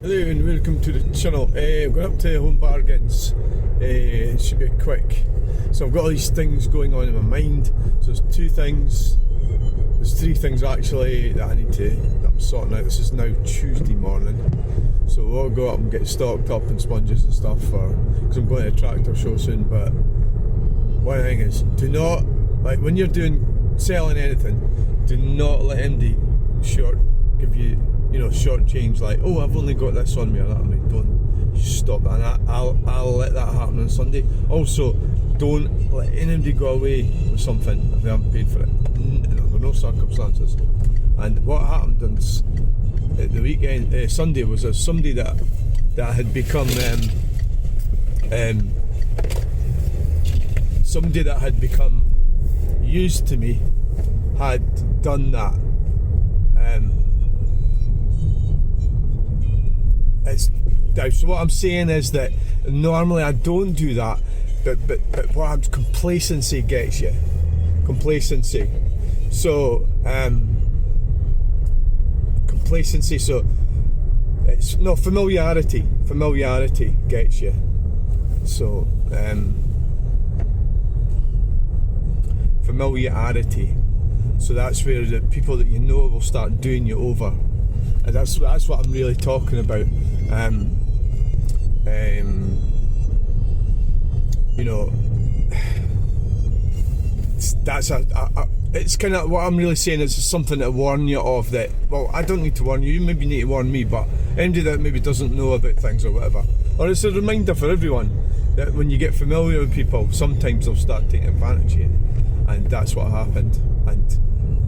Hello and welcome to the channel. I'm going up to Home Bargains. It should be quick. So I've got all these things going on in my mind. So there's two things. There's three things actually that I'm sorting out. This is now Tuesday morning. So we'll go up and get stocked up in sponges and stuff because I'm going to a tractor show soon. But one thing is, do not, like when you're selling anything, do not let anybody give you short change, like, oh, I've only got this on me or that on me. Don't stop that. And I'll let that happen on Sunday. Also, don't let anybody go away with something if they haven't paid for it, under no circumstances. And what happened at the weekend, Sunday, was somebody that had become somebody that had become used to me had done that. So what I'm saying is that normally I don't do that, but what complacency gets you. Complacency. So complacency. So it's no familiarity. Familiarity gets you. So familiarity. So that's where the people that you know will start doing you over. And that's what I'm really talking about. It's kind of what I'm really saying is something to warn you of that. Well, I don't need to warn you. You maybe need to warn me, but anybody that maybe doesn't know about things or whatever, or it's a reminder for everyone that when you get familiar with people, sometimes they'll start taking advantage of you, and that's what happened. And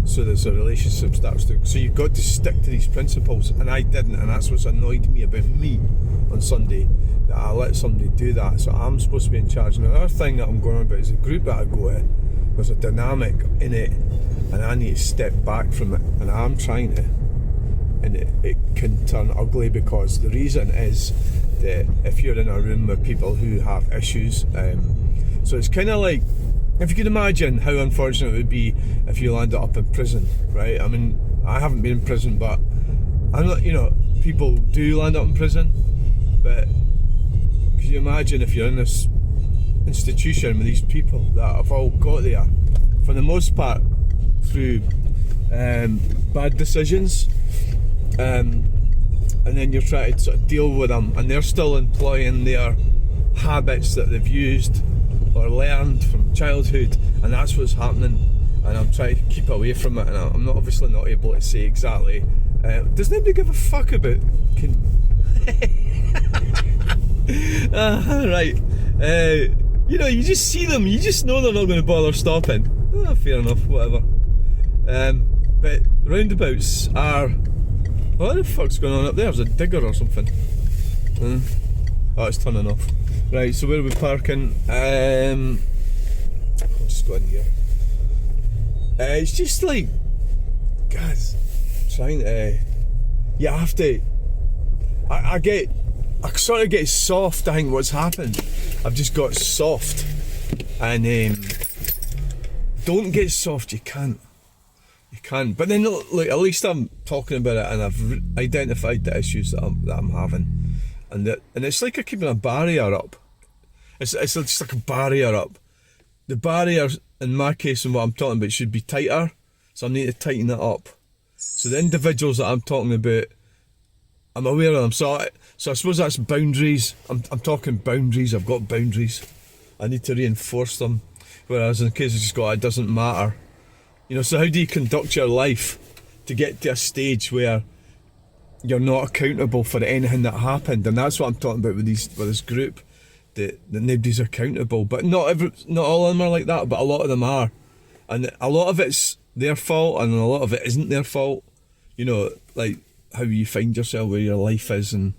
so there's a relationship starts to. So you've got to stick to these principles, and I didn't, and that's what's annoyed me about me on Sunday, that I let somebody do that. So I'm supposed to be in charge. Now, the other thing that I'm going on about is the group that I go in. There's a dynamic in it, and I need to step back from it, and I'm trying to. And it can turn ugly because the reason is that if you're in a room with people who have issues, so it's kind of like, if you could imagine how unfortunate it would be if you landed up in prison, right? I mean, I haven't been in prison, but I'm not, people do land up in prison, but could you imagine if you're in this institution with these people that have all got there, for the most part, through bad decisions, and then you're trying to sort of deal with them, and they're still employing their habits that they've used or learned from childhood, and that's what's happening. And I'm trying to keep away from it, and I'm not obviously not able to say exactly. Does nobody give a fuck about? Right. You just see them, you just know they're not going to bother stopping. Fair enough, whatever. But roundabouts are. What the fuck's going on up there? There's a digger or something. Oh, it's turning off. Right, so where are we parking? I'll just go in here. It's just like, guys, trying to. You have to. I sort of get soft. I think what's happened. I've just got soft, and don't get soft. You can't. You can. But then look, at least I'm talking about it, and I've identified the issues that I'm having, and it's like I'm keeping a barrier up. It's just like a barrier up. The barrier, in my case, and what I'm talking about, should be tighter, so I need to tighten it up. So the individuals that I'm talking about, I'm aware of them. So I suppose that's boundaries. I'm talking boundaries. I've got boundaries. I need to reinforce them. Whereas in case it doesn't matter. So how do you conduct your life to get to a stage where you're not accountable for anything that happened? And that's what I'm talking about with this group. That nobody's accountable, but not all of them are like that, but a lot of them are, and a lot of it's their fault, and a lot of it isn't their fault. Like how you find yourself, where your life is, and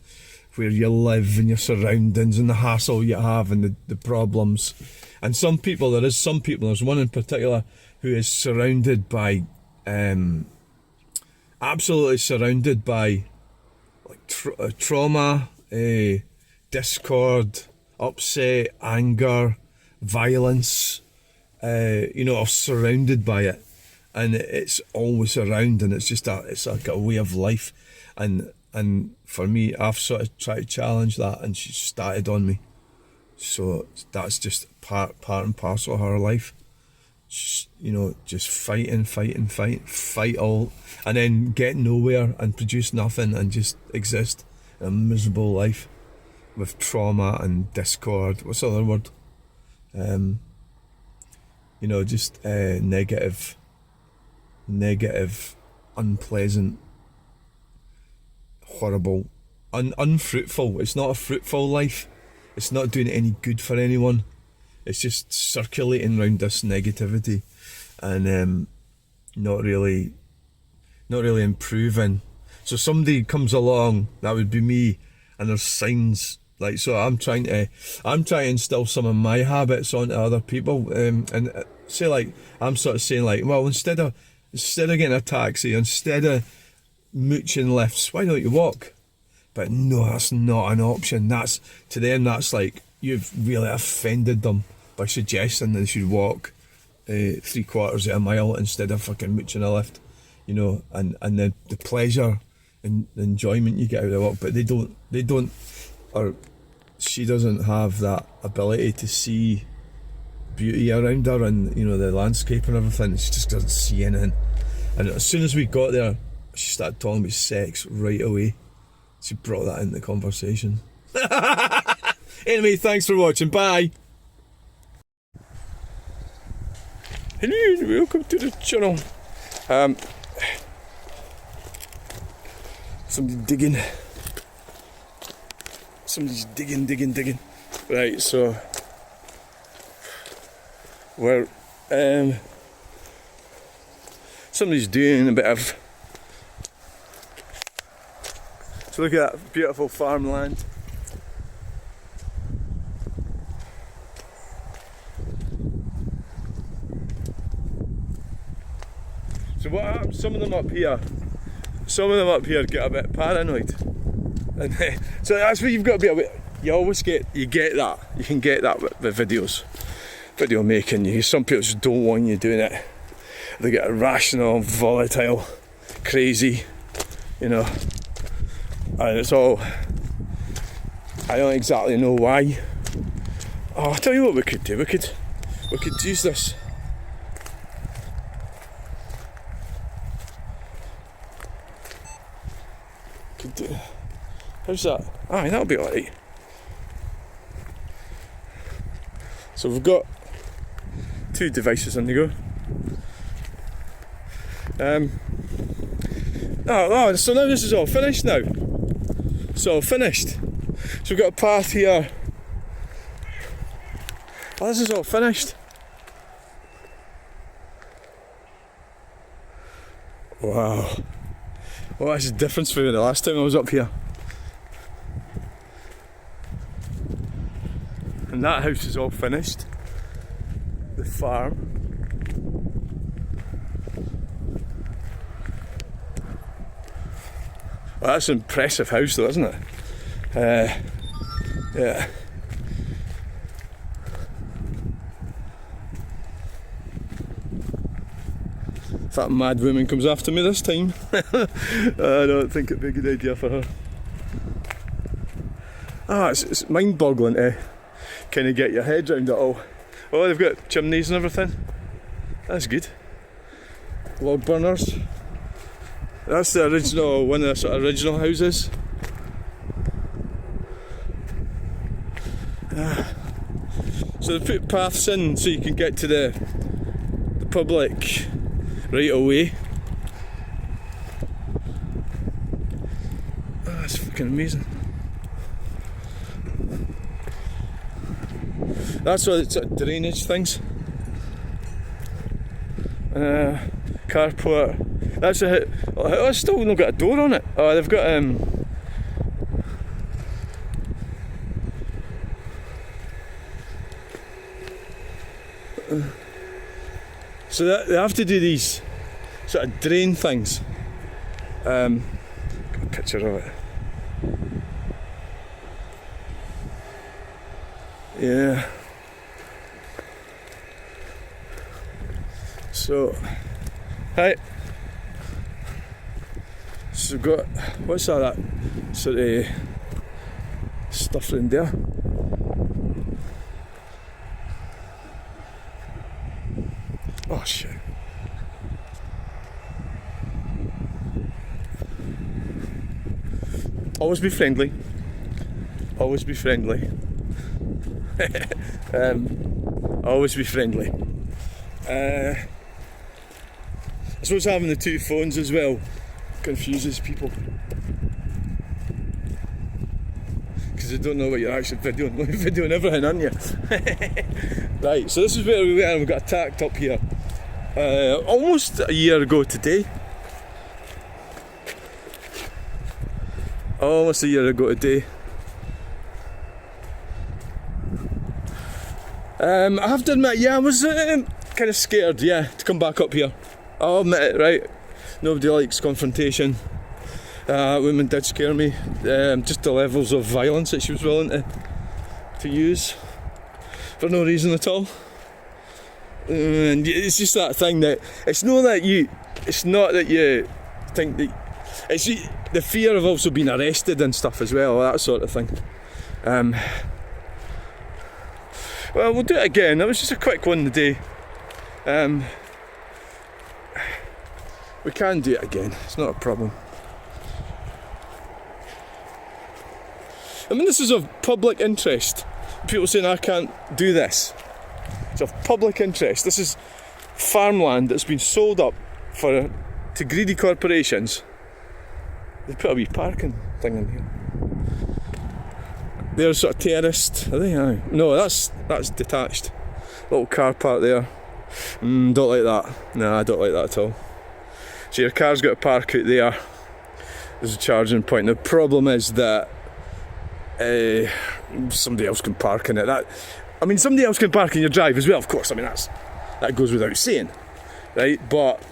where you live, and your surroundings, and the hassle you have, and the problems. And there's one in particular who is surrounded by, absolutely surrounded by, like trauma, discord, upset, anger, violence, are surrounded by it, and it's always around, and it's like a way of life, and And for me, I've sort of tried to challenge that, and she started on me. So that's just part and parcel of her life. Just, you know, just fight all, and then get nowhere and produce nothing and just exist a miserable life with trauma and discord. What's the other word? You know, just negative, unpleasant, horrible, unfruitful. It's not a fruitful life. It's not doing any good for anyone. It's just circulating around this negativity, and not really improving. So somebody comes along, that would be me, and there's signs like, so I'm trying to instill some of my habits onto other people, and say, like, I'm sort of saying, like, well, instead of getting a taxi, instead of mooching lifts, why don't you walk? But no, that's not an option. That's, to them, that's like, you've really offended them by suggesting they should walk 3/4 of a mile instead of fucking mooching a lift, you know, and the pleasure and the enjoyment you get out of walk. But they don't, or she doesn't have that ability to see beauty around her and, you know, the landscape and everything. She just doesn't see anything. And as soon as we got there, she started talking about sex right away. She brought that into the conversation. Anyway, thanks for watching. Bye. Hello and welcome to the channel. Somebody's digging. Right, so we're somebody's doing a bit of. So look at that beautiful farmland. So what happens, some of them up here get a bit paranoid. And so that's what you've got to be aware. You can get that with video making. Some people just don't want you doing it. They get irrational, volatile, crazy, you know. And it's all, I don't exactly know why. Oh, I'll tell you what we could do. We could use this. How's that? Aye, that'll be alright. So we've got 2 devices on the go. So now this is all finished now. It's all finished. So we've got a path here. Oh, this is all finished. Wow. Well, that's the difference from the last time I was up here. And that house is all finished. The farm. Well, that's an impressive house though, isn't it? Yeah. If that mad woman comes after me this time, I don't think it'd be a good idea for her. It's mind-boggling to kind of get your head around it all. Oh, they've got chimneys and everything. That's good. Log burners. That's the original, one of the sort of original houses. So they put paths in so you can get to the public right away. That's fucking amazing. That's all the sort of drainage things. Carport. That's a. Oh, it's still not got a door on it. Oh, they've got so they have to do these sort of drain things. Got a picture of it. Yeah. So, hi. So we've got, what's that sort of stuff in there? Oh shit. Always be friendly. Always be friendly. Always be friendly. I suppose having the two phones as well confuses people, because they don't know what you're actually videoing. You're videoing everything, aren't you? Right, so this is where we are. We've got attacked up here almost a year ago today. Almost a year ago today. I have to admit, yeah, I was kind of scared, yeah, to come back up here. I'll admit it, right? Nobody likes confrontation. Women did scare me. Just the levels of violence that she was willing to use for no reason at all. And it's just that thing that it's not that you think that it's the fear of also being arrested and stuff as well, that sort of thing. Well, we'll do it again. That was just a quick one today. We can do it again. It's not a problem. I mean, this is of public interest. People saying I can't do this. It's of public interest. This is farmland that's been sold up to greedy corporations. They put a wee parking thing in here. They're sort of terraced, are they? Aye. No, that's detached. Little car park there. Don't like that. No, I don't like that at all. So your car's got to park out there. There's a charging point. The problem is that somebody else can park in it. Somebody else can park in your drive as well, of course. I mean, that goes without saying, right? But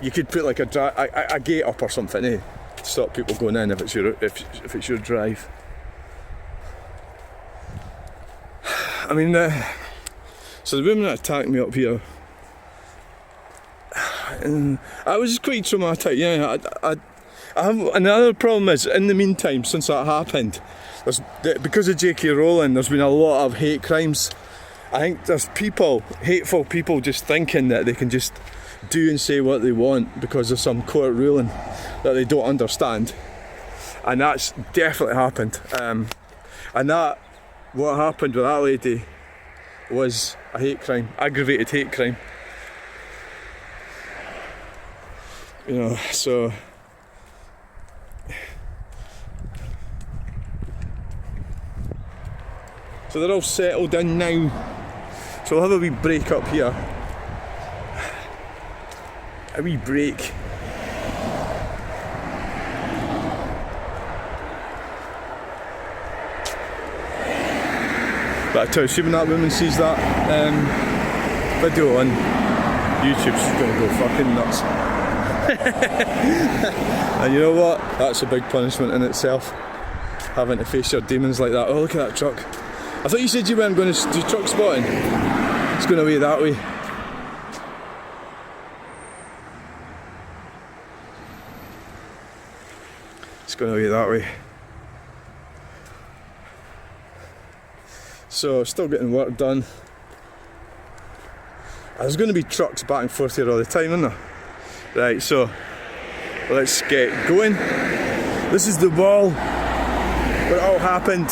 you could put like a gate up or something, to stop people going in if it's your drive. I mean, so the woman that attacked me up here, I was quite traumatic. Yeah, I have another problem is in the meantime since that happened, because of J.K. Rowling, there's been a lot of hate crimes. I think there's hateful people just thinking that they can just do and say what they want because of some court ruling that they don't understand, and that's definitely happened. And what happened with that lady was a hate crime, aggravated hate crime. So they're all settled in now. So we'll have a wee break up here. A wee break. But I tell you, see, when that woman sees that video on YouTube, she's going to go fucking nuts. And you know what? That's a big punishment in itself, having to face your demons like that. Oh, look at that truck. I thought you said you weren't going to do truck spotting. It's going away that way. It's going away that way. So, still getting work done. There's going to be trucks back and forth here all the time, isn't there? Right, so let's get going. This is the wall where it all happened.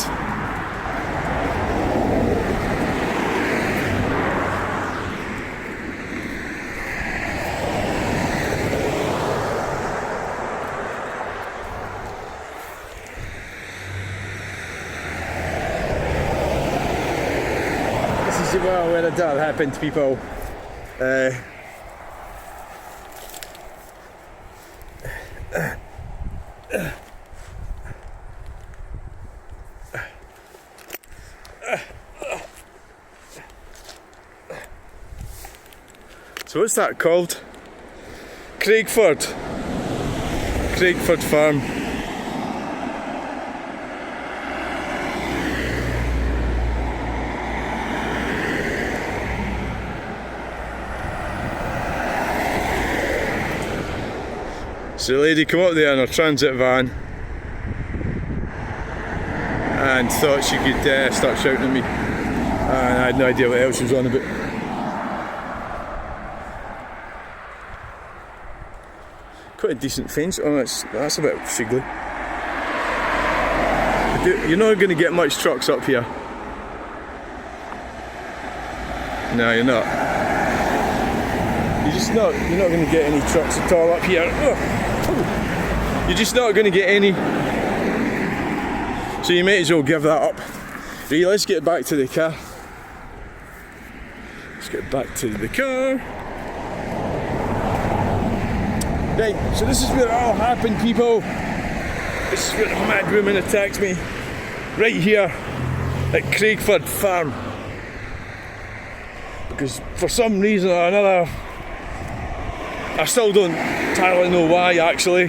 This is the wall where it all happened, people. So what's that called? Craigford Farm. So the lady come up there in her transit van and thought she could start shouting at me, and I had no idea what else she was on about. Quite a decent fence. Oh, that's a bit figgly. You're not going to get much trucks up here. No, you're not. You're not going to get any trucks at all up here. Oh. You're just not going to get any. So you may as well give that up. Right, let's get back to the car. Let's get back to the car. Right, so this is where it all happened, people. This is where the mad woman attacked me. Right here at Craigford farm. Because for some reason or another, I still don't entirely know why actually,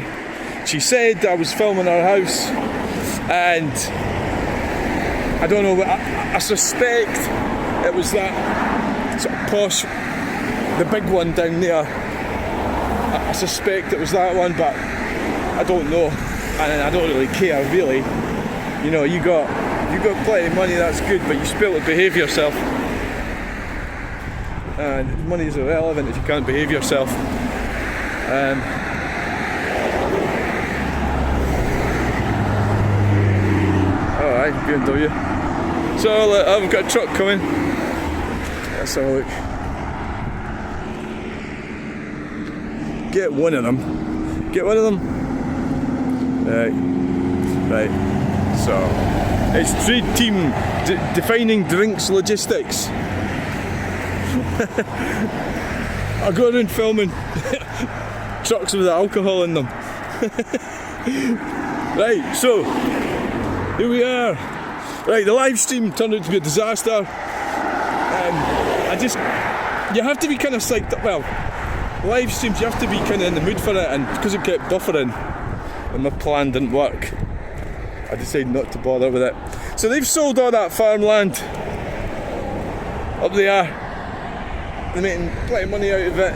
she said I was filming her house, and I don't know, I suspect it was that sort of posh, the big one down there. I suspect it was that one, but I don't know, and I don't really care really. You know, you got plenty of money, that's good, but you still to behave yourself. And money is irrelevant if you can't behave yourself. Alright, BMW. So I've got a truck coming. Let's have a look. Get one of them. Get one of them. Right. So it's trade team defining drinks logistics. I go around filming trucks with alcohol in them. Right, so here we are. Right, the live stream turned out to be a disaster. You have to be kind of psyched up. Well, live streams, you have to be kind of in the mood for it, and because it kept buffering and my plan didn't work, I decided not to bother with it. So they've sold all that farmland up there. They're making plenty of money out of it,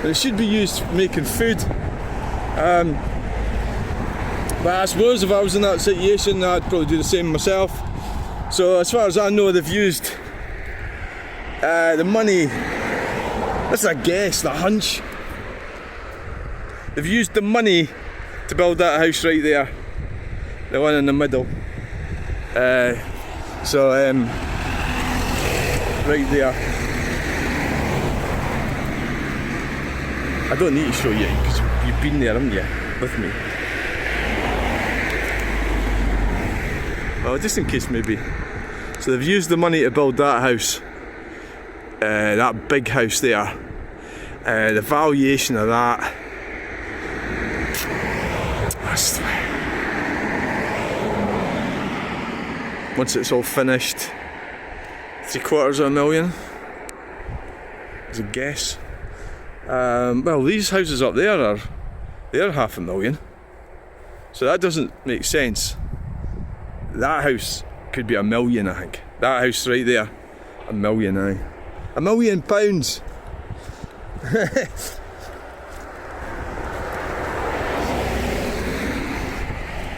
but it should be used for making food. But I suppose if I was in that situation, I'd probably do the same myself. So as far as I know, they've used the money, that's a guess, the hunch. They've used the money to build that house right there, the one in the middle. Right there. I don't need to show you because you've been there, haven't you, with me? Well, just in case maybe. So they've used the money to build that house, that big house there. The valuation of that, once it's all finished, $750,000 is a guess. Well, these houses up there they're $500,000, so that doesn't make sense. That house could be £1 million, I think. That house right there, £1 million, aye. £1 million. £1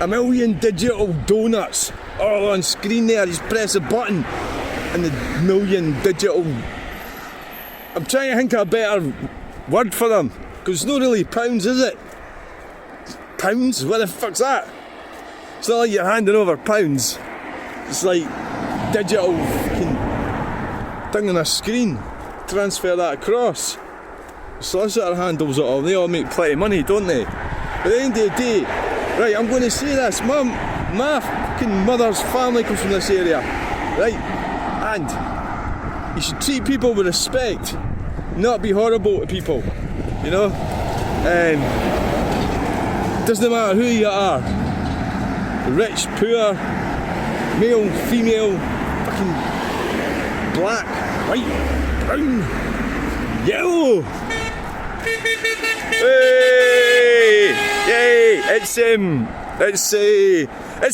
million digital donuts all on screen there. You just press a button and the $1 million digital. I'm trying to think of a better word for them, because it's not really pounds, is it? Pounds? What the fuck's that? It's not like you're handing over pounds. It's like digital fucking thing on a screen. Transfer that across. The solicitor handles it all. They all make plenty of money, don't they? But at the end of the day, right, I'm going to say this. My fucking mother's family comes from this area, right? And you should treat people with respect, not be horrible to people, you know? Doesn't matter who you are, rich, poor, male, female, fucking black, white, brown, yellow. Hey! Yay! It's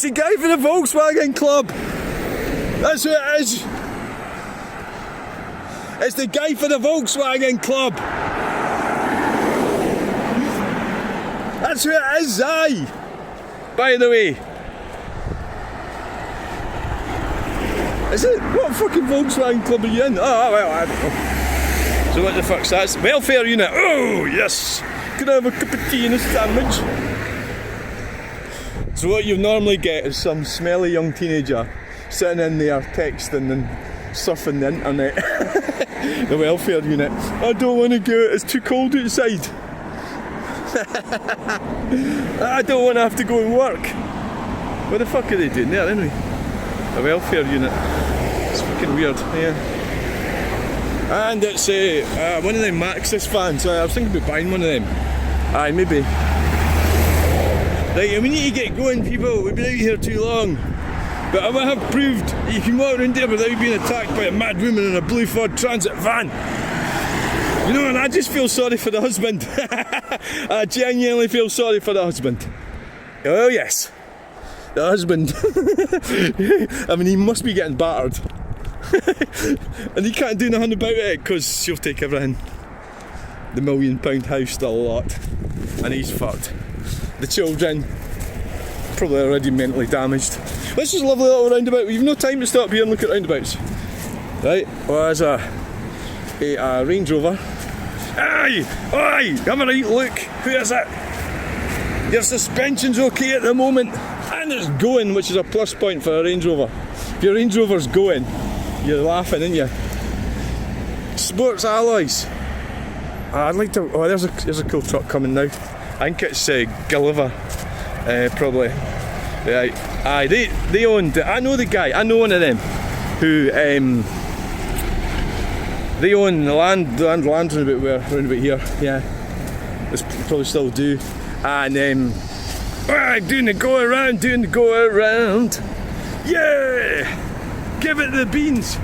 the guy from the Volkswagen Club. That's who it is. It's the guy for the Volkswagen Club. That's that's who it is, aye! By the way, is it? What fucking Volkswagen club are you in? Oh, well, I don't know. So what the fuck's that? Welfare unit. Oh, yes! Could I have a cup of tea and a sandwich? So what you normally get is some smelly young teenager sitting in there texting and surfing the internet. The welfare unit. I don't want to go, it's too cold outside. I don't want to have to go and work. What the fuck are they doing there anyway? A welfare unit. It's fucking weird, yeah. And it's one of them Maxis fans. I was thinking about buying one of them. Aye, maybe. Right, we need to get going, people. We've been out here too long. But I have proved that you can walk around there without being attacked by a mad woman in a blue Ford Transit van. You know, and I just feel sorry for the husband. I genuinely feel sorry for the husband. Oh yes, the husband. I mean, he must be getting battered. And he can't do nothing about it because she'll take everything. The £1 million house, the lot. And he's fucked. The children, probably already mentally damaged. This is a lovely little roundabout. We've no time to stop here and look at roundabouts. Right, well, there's a Range Rover. Aye! Aye! Have a right look. Who is it? Your suspension's okay at the moment. And it's going, which is a plus point for a Range Rover. If your Range Rover's going, you're laughing, aren't you? Sports alloys. I'd like to... Oh, there's a cool truck coming now. I think it's Gulliver, probably. Right. Aye, they owned... I know the guy, I know one of them, who... they own the land round about here, yeah. They probably still do. And doing the go around. Yeah! Give it the beans.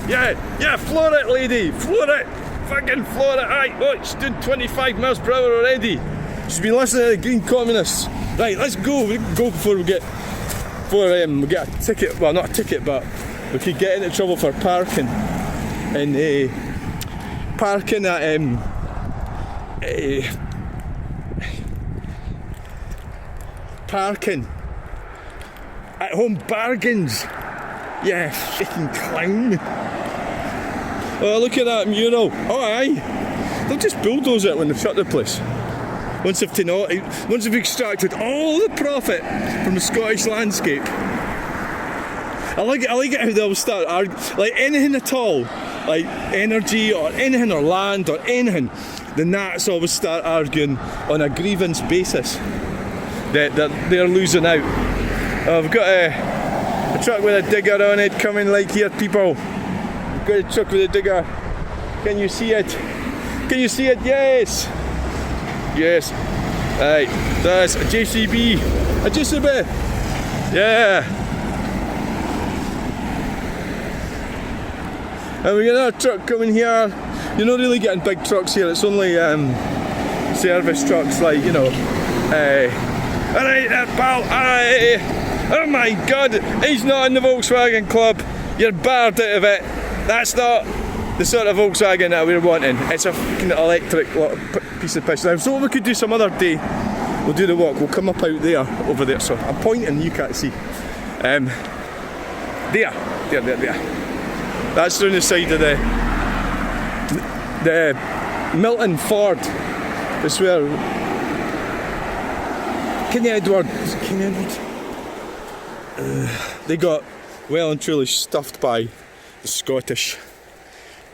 Yeah, floor it, lady, floor it. Fucking floor it. Aye, oh, she's doing 25 miles per hour already. She's been listening to the Green Communists. Right, let's go. We can go before we get a ticket. Well, not a ticket, but we could get into trouble for parking. And parking at parking at Home Bargains. Yeah, fucking clown. Oh, look at that mural. Oh, aye. They'll just bulldoze it when they've shut the place. Once they've extracted all the profit from the Scottish landscape. I like it how they'll start like anything at all. Like energy or anything or land or anything, the Nats always start arguing on a grievance basis that they're losing out. I've got a truck with a digger on it coming like here, people. I've got a truck with a digger. Can you see it? Can you see it? Yes. Yes. Right. That's a JCB. A JCB. Yeah. And we got another truck coming here. You're not really getting big trucks here, it's only service trucks, like, you know. Alright, pal, alright. Oh my god, he's not in the Volkswagen club. You're barred out of it. That's not the sort of Volkswagen that we're wanting. It's a fucking electric piece of piss. Now, so what we could do some other day, we'll do the walk. We'll come up out there, over there. So I'm pointing, you can't see. There. That's down the side of the Milton Ford. It's where King Edward. They got well and truly stuffed by the Scottish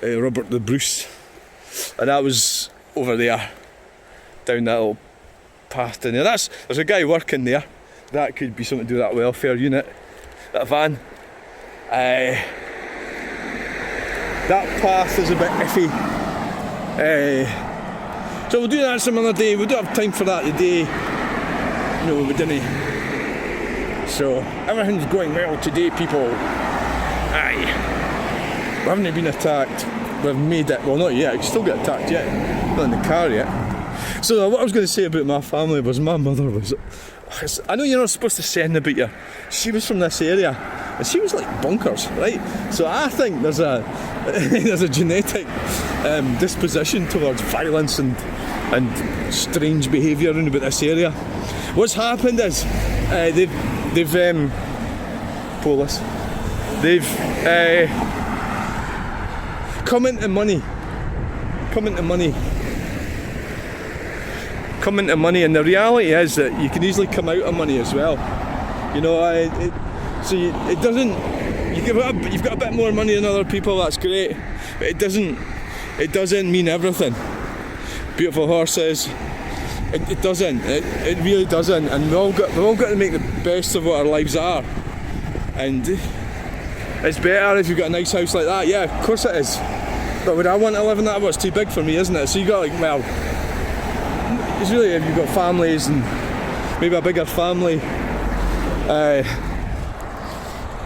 Robert the Bruce, and that was over there, down that little path down there. There's a guy working there. That could be something to do with that welfare unit, that van. That path is a bit iffy. So we'll do that some other day. We don't have time for that today. No, we didn't. So everything's going well today, people. Aye. We haven't been attacked. We've made it. Well, not yet. We still get attacked yet. Not in the car yet. So what I was going to say about my family was my mother was... I know you're not supposed to say anything about her. She was from this area. And she was like bonkers, right? So I think there's a genetic disposition towards violence and and strange behaviour around about this area. What's happened is they've police. They've come into money, and the reality is that you can easily come out of money as well. You know, it doesn't. You've got a bit more money than other people. That's great, but it doesn't mean everything. Beautiful horses. It doesn't. It really doesn't. And we've all got to make the best of what our lives are. And it's better if you've got a nice house like that. Yeah, of course it is. But would I want to live in that? Well, it's too big for me, isn't it? So you got it's really if you've got families and maybe a bigger family.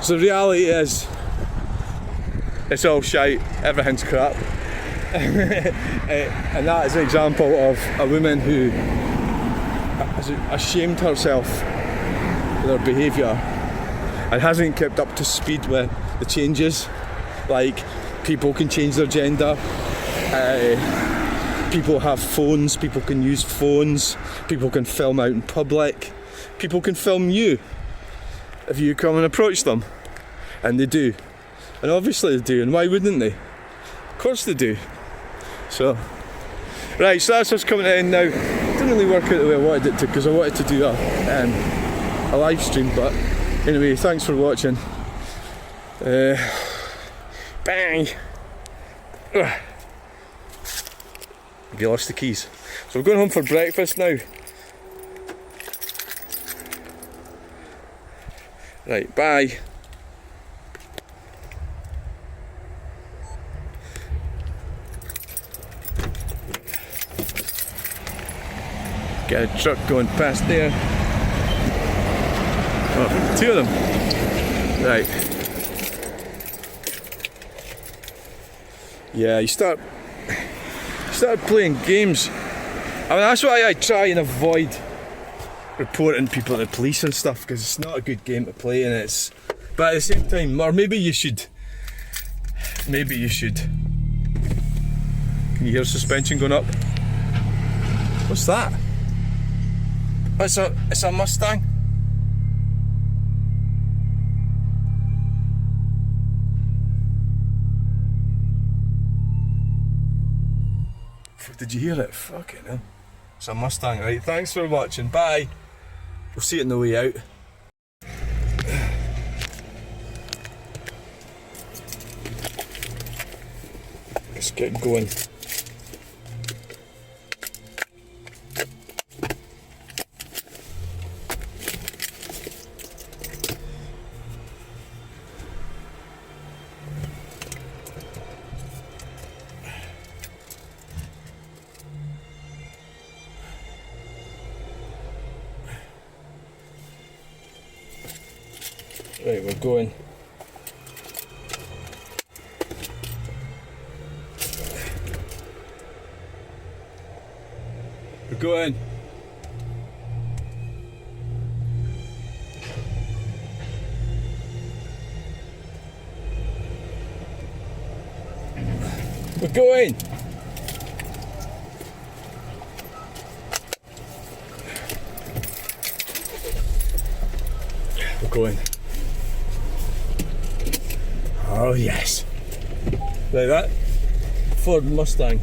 So the reality is, it's all shite. Everything's crap. And that is an example of a woman who has ashamed herself with her behaviour and hasn't kept up to speed with the changes. Like, people can change their gender, people have phones, people can use phones, people can film out in public, people can film you if you come and approach them, and they do, and obviously they do, and why wouldn't they? Of course they do. So, right, so that's what's coming in now. It didn't really work out the way I wanted it to, because I wanted to do a live stream, but anyway, thanks for watching. Bang! Ugh. Have you lost the keys? So we're going home for breakfast now. Right, bye. Got a truck going past there. Oh, two of them. Right. Yeah, you start playing games. I mean, that's why I try and avoid reporting people to the police and stuff, because it's not a good game to play, and it's. But at the same time, or maybe you should. Maybe you should. Can you hear suspension going up? What's that? It's a Mustang. Did you hear it? Fucking hell. It's a Mustang, right? Thanks for watching. Bye. We'll see it on the way out. Let's get going. Right, we're going. We're going. We're going. We're going. Oh yes. Like that Ford Mustang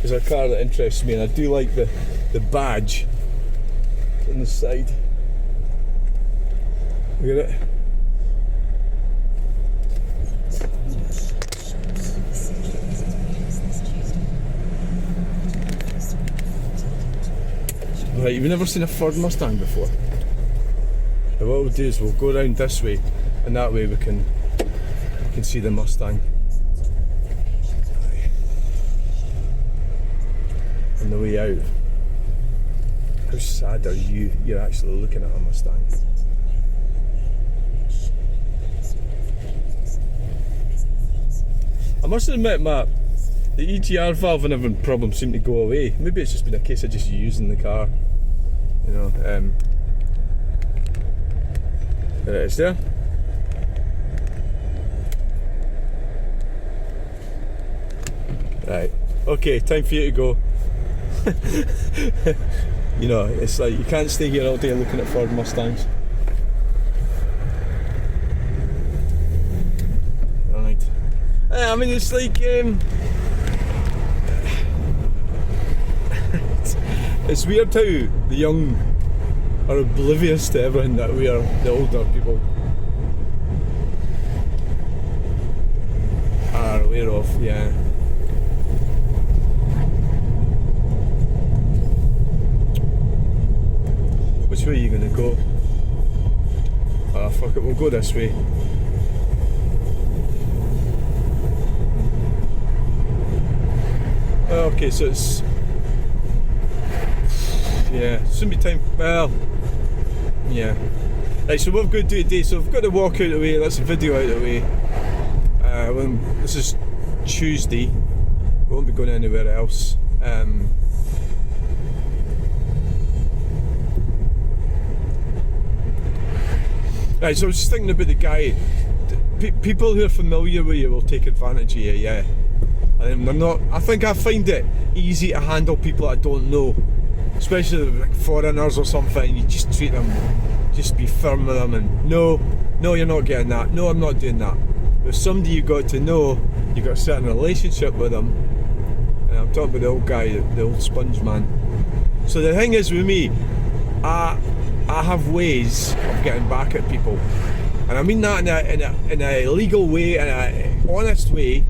is a car that interests me, and I do like the badge on the side. Look at it. Right, you've never seen a Ford Mustang before? Now what we'll do is we'll go around this way, and that way we can see the Mustang. On the way out. How sad are you? You're actually looking at a Mustang. I must admit, the EGR valve and everything problems seem to go away. Maybe it's just been a case of just using the car. You know, there it is there. Right, okay, time for you to go. You know, it's like you can't stay here all day looking at Ford Mustangs. Right. I mean, it's like it's weird how the young are oblivious to everything that we are, the older people, are aware of. Yeah. Which way are you going to go? Ah, fuck it, we'll go this way. Okay, so it's... yeah, soon be time... well... yeah. Right, so what we've got to do today, so we've got the walk out of the way, that's the video out of the way. This is Tuesday, we won't be going anywhere else. Right, so I was just thinking about the guy. People who are familiar with you will take advantage of you, yeah. And they're not. I think I find it easy to handle people I don't know, especially like foreigners or something. You just treat them, just be firm with them, and no, you're not getting that. No, I'm not doing that. With somebody you got to know, you got a certain relationship with them. And I'm talking about the old guy, the old sponge man. So the thing is with me, I have ways of getting back at people, and I mean that in a legal way, in a honest way.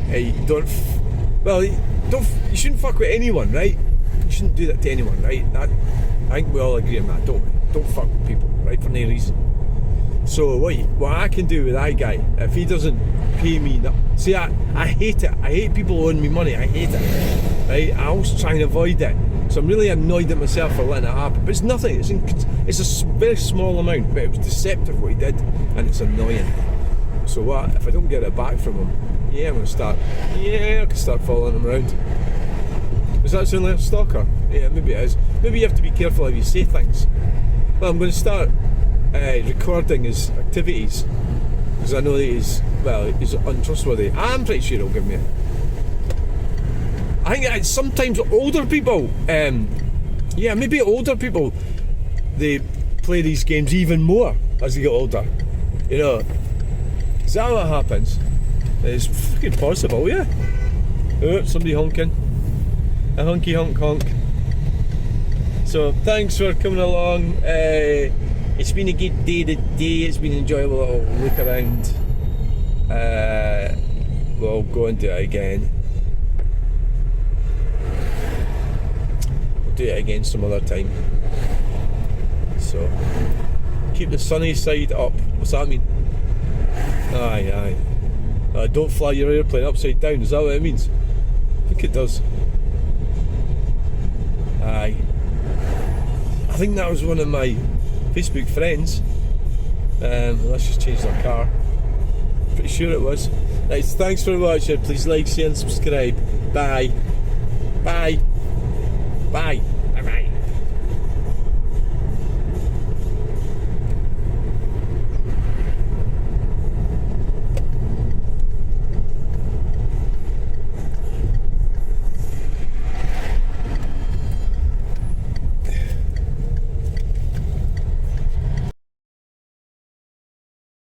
You shouldn't fuck with anyone, right? You shouldn't do that to anyone, right? I think we all agree on that. Don't fuck with people, right? For no reason. So what I can do with that guy, if he doesn't pay me, see, I hate it. I hate people owing me money. I hate it, right? I always try and avoid it. So I'm really annoyed at myself for letting it happen. But it's nothing. It's a very small amount, but it was deceptive what he did, and it's annoying. So what if I don't get it back from him? Yeah, I can start following him around. Does that sound like a stalker? Yeah, maybe it is. Maybe you have to be careful how you say things. Well, I'm going to start recording his activities, because I know that he's untrustworthy. I'm pretty sure he'll give me it. I think sometimes older people, maybe older people, they play these games even more as they get older. You know, is that what happens? It's fucking possible, yeah. Oh, somebody honking. A honky honk honk. So thanks for coming along. It's been a good day today. It's been an enjoyable little look around. We'll go and do it again. We'll do it again some other time. So keep the sunny side up. What's that mean? Aye. Don't fly your airplane upside down. Is that what it means? I think it does. Aye. I think that was one of my Facebook friends. Let's just change their car. Pretty sure it was. Right, thanks for watching. Please like, share and subscribe. Bye.